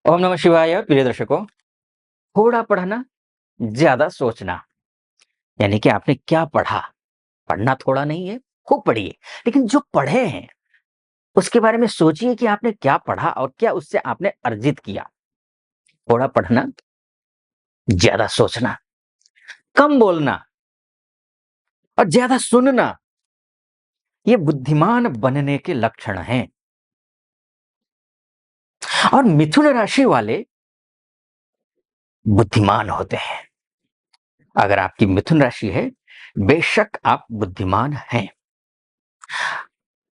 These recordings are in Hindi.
ओम नमः शिवाय। प्रिय दर्शकों, थोड़ा पढ़ना, ज्यादा सोचना। यानी कि आपने क्या पढ़ा? पढ़ना थोड़ा नहीं है, खूब पढ़िए। लेकिन जो पढ़े हैं, उसके बारे में सोचिए कि आपने क्या पढ़ा और क्या उससे आपने अर्जित किया। थोड़ा पढ़ना, ज्यादा सोचना, कम बोलना और ज्यादा सुनना, ये बुद्धिमान बनने के लक्षण हैं। और मिथुन राशि वाले बुद्धिमान होते हैं। अगर आपकी मिथुन राशि है, बेशक आप बुद्धिमान हैं।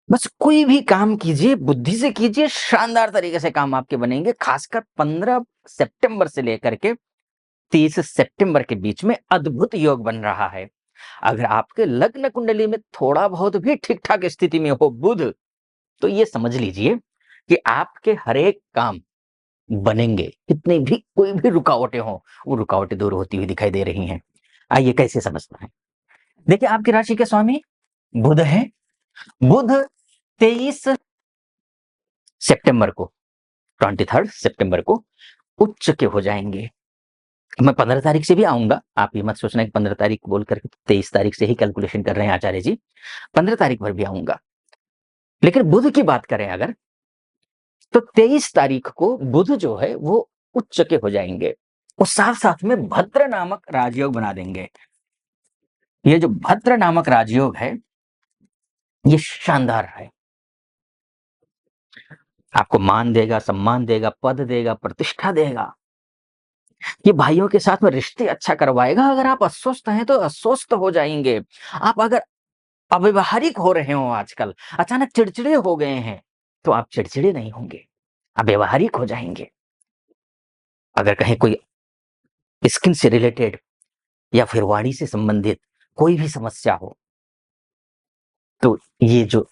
बस कोई भी काम कीजिए, बुद्धि से कीजिए, शानदार तरीके से काम आपके बनेंगे। खासकर 15 सितंबर से लेकर के 30 सितंबर के बीच में अद्भुत योग बन रहा है। अगर आपके लग्न कुंडली में थोड़ा बहुत भी ठीक ठाक स्थिति में हो बुध, तो ये समझ लीजिए कि आपके हर एक काम बनेंगे। कितनी भी कोई भी रुकावटें हो, वो रुकावटें दूर होती हुई दिखाई दे रही हैं। आइए कैसे समझना है। देखिए, आपकी राशि के स्वामी बुध है। बुध 23 सितंबर को 23 सितंबर को उच्च के हो जाएंगे। मैं 15 तारीख से भी आऊंगा। आप ये मत सोचना कि 15 तारीख बोल करके 23 तारीख से ही कैलकुलेशन कर रहे हैं आचार्य जी। 15 तारीख भर भी आऊंगा। लेकिन बुध की बात करें अगर, तो 23 तारीख को बुध जो है वो उच्च के हो जाएंगे। और साथ साथ में भद्र नामक राजयोग बना देंगे। ये जो भद्र नामक राजयोग है, ये शानदार है। आपको मान देगा, सम्मान देगा, पद देगा, प्रतिष्ठा देगा। ये भाइयों के साथ में रिश्ते अच्छा करवाएगा। अगर आप अस्वस्थ हैं तो अस्वस्थ हो जाएंगे। आप अगर अव्यवहारिक हो रहे हो आजकल, अचानक चिड़चिड़े हो गए हैं, तो आप चिड़चिड़े नहीं होंगे, आप व्यवहारिक हो जाएंगे। अगर कहीं कोई स्किन से रिलेटेड या फिर वाणी से संबंधित कोई भी समस्या हो, तो ये जो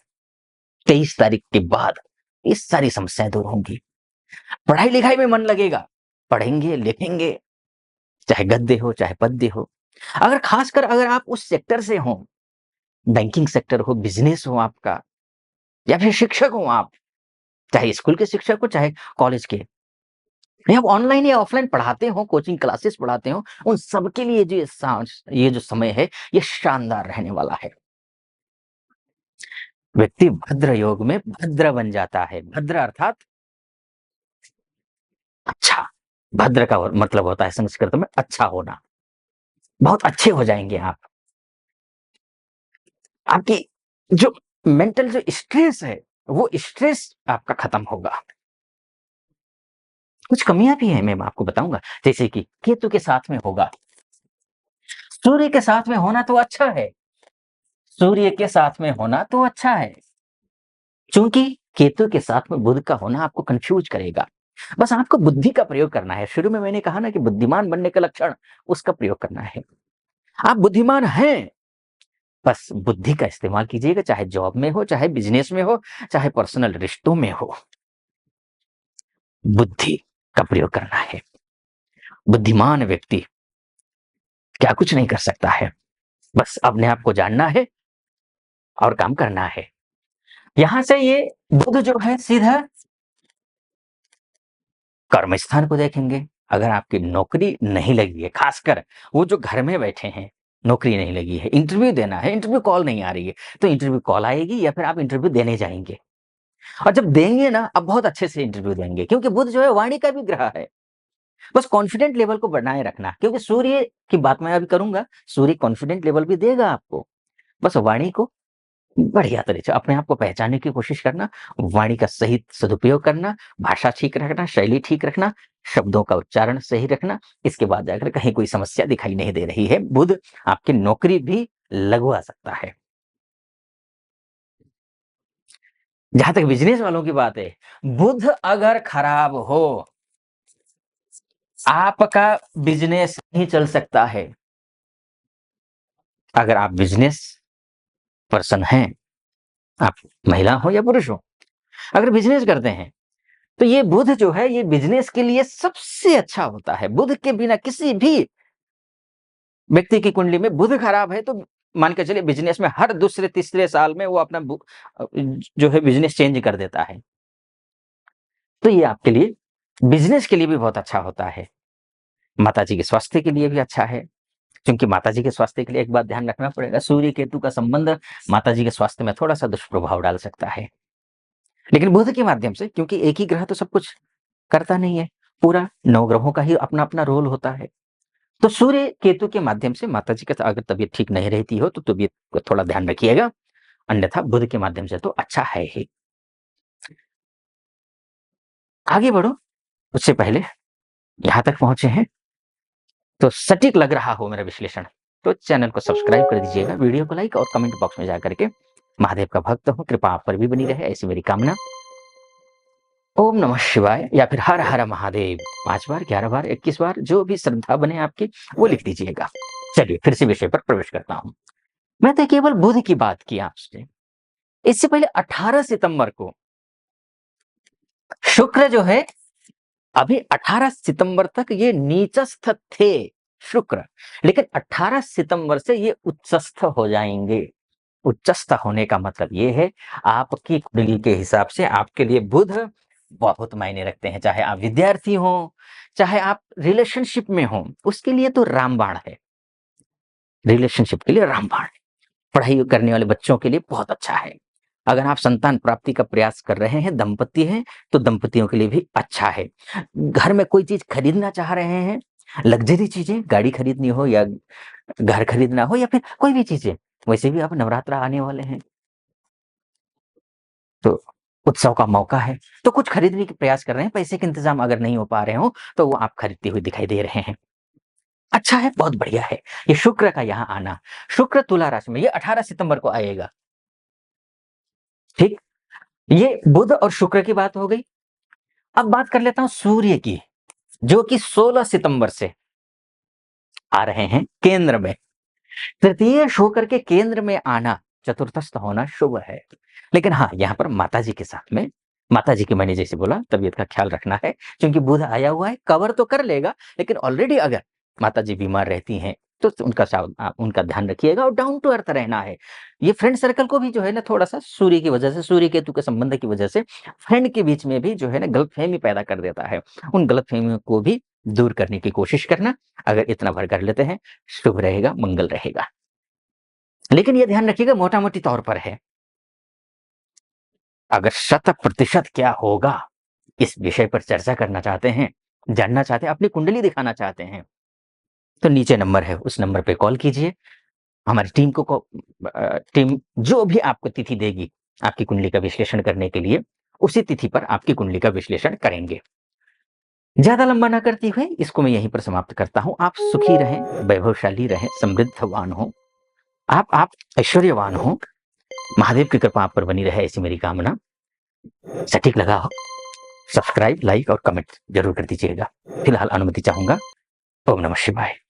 23 तारीख के बाद ये सारी समस्याएं दूर होंगी। पढ़ाई लिखाई में मन लगेगा, पढ़ेंगे लिखेंगे, चाहे गद्य हो चाहे पद्य हो। अगर खासकर अगर आप उस सेक्टर से हो, बैंकिंग सेक्टर हो, बिजनेस हो आपका, या फिर शिक्षक हो आप, चाहे स्कूल के शिक्षक हो चाहे कॉलेज के, या आप ऑनलाइन या ऑफलाइन पढ़ाते हो, कोचिंग क्लासेस पढ़ाते हो, उन सबके लिए जो ये जो समय है, ये शानदार रहने वाला है। व्यक्ति भद्र योग में भद्र बन जाता है। भद्र अर्थात अच्छा। भद्र का मतलब होता है संस्कृत में अच्छा होना। बहुत अच्छे हो जाएंगे आप। आपकी जो मेंटल जो स्ट्रेस है, वो स्ट्रेस आपका खत्म होगा। कुछ कमियां भी हैं, मैं आपको बताऊंगा। जैसे कि केतु के साथ में होगा, सूर्य के साथ में होना तो अच्छा है। सूर्य के साथ में होना तो अच्छा है, क्योंकि केतु के साथ में बुध का होना आपको कंफ्यूज करेगा। बस आपको बुद्धि का प्रयोग करना है। शुरू में मैंने कहा ना कि बुद्धिमान बनने का लक्षण, उसका प्रयोग करना है। आप बुद्धिमान हैं, बस बुद्धि का इस्तेमाल कीजिएगा। चाहे जॉब में हो, चाहे बिजनेस में हो, चाहे पर्सनल रिश्तों में हो, बुद्धि का प्रयोग करना है। बुद्धिमान व्यक्ति क्या कुछ नहीं कर सकता है। बस अपने आप को जानना है और काम करना है। यहां से ये बुध जो है सीधा कर्म स्थान को देखेंगे। अगर आपकी नौकरी नहीं लगी है, खासकर वो जो घर में बैठे हैं, नौकरी नहीं लगी है, इंटरव्यू देना है, इंटरव्यू कॉल नहीं आ रही है, तो इंटरव्यू कॉल आएगी या फिर आप इंटरव्यू देने जाएंगे। और जब देंगे ना, अब बहुत अच्छे से इंटरव्यू देंगे, क्योंकि बुध जो है वाणी का भी ग्रह है। बस कॉन्फिडेंट लेवल को बनाए रखना, क्योंकि सूर्य की बात मैं अभी करूंगा। सूर्य कॉन्फिडेंट लेवल भी देगा आपको। बस वाणी को बढ़िया तरीके से अपने आप को पहचानने की कोशिश करना, वाणी का सही सदुपयोग करना, भाषा ठीक रखना, शैली ठीक रखना, शब्दों का उच्चारण सही रखना। इसके बाद जाकर कहीं कोई समस्या दिखाई नहीं दे रही है। बुध आपकी नौकरी भी लगवा सकता है। जहां तक बिजनेस वालों की बात है, बुध अगर खराब हो, आपका बिजनेस नहीं चल सकता है। अगर आप बिजनेस पर्सन हैं, आप महिला हो या पुरुष हो, अगर बिजनेस करते हैं, तो ये बुध जो है ये बिजनेस के लिए सबसे अच्छा होता है। बुध के बिना किसी भी व्यक्ति की कुंडली में बुध खराब है, तो मान के चलिए बिजनेस में हर दूसरे तीसरे साल में वो अपना जो है बिजनेस चेंज कर देता है। तो ये आपके लिए बिज़नेस के लिए भी बहुत अच्छा होता है। माताजी के स्वास्थ्य के लिए भी अच्छा है, क्योंकि माताजी के स्वास्थ्य के लिए एक बात ध्यान रखना पड़ेगा, सूर्य-केतु का संबंध माताजी के स्वास्थ्य में थोड़ा-सा दुष्प्रभाव डाल सकता है। लेकिन बुध के माध्यम से, क्योंकि एक ही ग्रह तो सब कुछ करता नहीं है, पूरा 9 ग्रहों का ही अपना-अपना रोल होता है। तो सूर्य-केतु के माध्यम से माताजी का अगर तबीयत ठीक नहीं रहती हो, तो तबीयत को थोड़ा ध्यान रखिएगा, अन्यथा बुध के माध्यम से तो अच्छा है ही। आगे बढ़ो, उससे पहले यहाँ तक पहुँचे हैं, तो सटीक लग रहा हो मेरा विश्लेषण, तो चैनल को सब्सक्राइब कर दीजिएगा, वीडियो को लाइक और कमेंट बॉक्स में जाकर के महादेव का भक्त हूँ, कृपा आप पर भी बनी रहे, ऐसी मेरी कामना। ओम नमः शिवाय या फिर हर हर महादेव 5 बार, 11 बार, 21 बार, जो भी श्रद्धा बने आपकी, वो लिख दीजिएगा। चलिए फिर से विषय पर प्रवेश करता हूँ। मैं तो केवल बुध की बात की आपसे। इससे पहले 18 सितंबर को शुक्र जो है, अभी 18 सितंबर तक ये नीचस्थ थे शुक्र, लेकिन 18 सितंबर से ये उच्चस्थ हो जाएंगे। उच्चस्थ होने का मतलब ये है, आपकी कुंडली के हिसाब से आपके लिए बुध बहुत मायने रखते हैं, चाहे आप विद्यार्थी हो, चाहे आप रिलेशनशिप में हो, उसके लिए तो रामबाण है। रिलेशनशिप के लिए रामबाण है। पढ़ाई करने वाले बच्चों के लिए बहुत अच्छा है। अगर आप संतान प्राप्ति का प्रयास कर रहे हैं, दंपति हैं, तो दंपतियों के लिए भी अच्छा है। घर में कोई चीज खरीदना चाह रहे हैं, लग्जरी चीजें, गाड़ी खरीदनी हो या घर खरीदना हो या फिर कोई भी चीजें, वैसे भी अब नवरात्र आने वाले हैं, तो उत्सव का मौका है, तो कुछ खरीदने के प्रयास कर रहे हैं, पैसे के इंतजाम अगर नहीं हो पा रहे हो, तो वो आप खरीदते हुए दिखाई दे रहे हैं। अच्छा है, बहुत बढ़िया है। ये शुक्र का यहाँ आना, शुक्र तुला राशि में, ये 18 सितंबर को आएगा। ठीक, ये बुध और शुक्र की बात हो गई। अब बात कर लेता हूं सूर्य की, जो कि 16 सितंबर से आ रहे हैं केंद्र में। तृतीयेश होकर के केंद्र में आना, चतुर्थस्थ होना शुभ है। लेकिन हाँ, यहाँ पर माताजी के साथ में, माताजी की मैंने जैसे बोला तबीयत का ख्याल रखना है, क्योंकि बुध आया हुआ है, कवर तो कर लेगा, लेकिन ऑलरेडी अगर माताजी बीमार रहती हैं, तो उनका ध्यान रखिएगा और डाउन टू अर्थ रहना है। ये फ्रेंड सर्कल को भी जो है ना, थोड़ा-सा सूर्य की वजह से, सूर्य केतु के संबंध की वजह से फ्रेंड के बीच में भी जो है ना गलतफ़हमी पैदा कर देता है। उन गलतफ़हमियों को भी दूर करने की कोशिश करना, अगर इतना भर कर लेते हैं, शुभ रहेगा, मंगल रहेगा। लेकिन ये ध्यान रखिएगा, मोटा-मोटी तौर पर है। अगर 100% क्या होगा, इस विषय पर चर्चा करना चाहते हैं, जानना चाहते हैं, अपनी कुंडली दिखाना चाहते हैं, तो नीचे नंबर है, उस नंबर पे कॉल कीजिए। हमारी टीम जो भी आपको तिथि देगी, आपकी कुंडली का विश्लेषण करने के लिए, उसी तिथि पर आपकी कुंडली का विश्लेषण करेंगे। ज़्यादा लंबा ना करते हुए इसको मैं यहीं पर समाप्त करता हूँ। आप सुखी रहें, वैभवशाली रहें, समृद्धवान हों, आप ऐश्वर्यवान हों, महादेव की कृपा आप पर बनी रहे, ऐसी मेरी कामना। सटीक लगा हो, सब्सक्राइब, लाइक और कमेंट ज़रूर कर दीजिएगा। फिलहाल अनुमति चाहूँगा। ओम नमः शिवाय।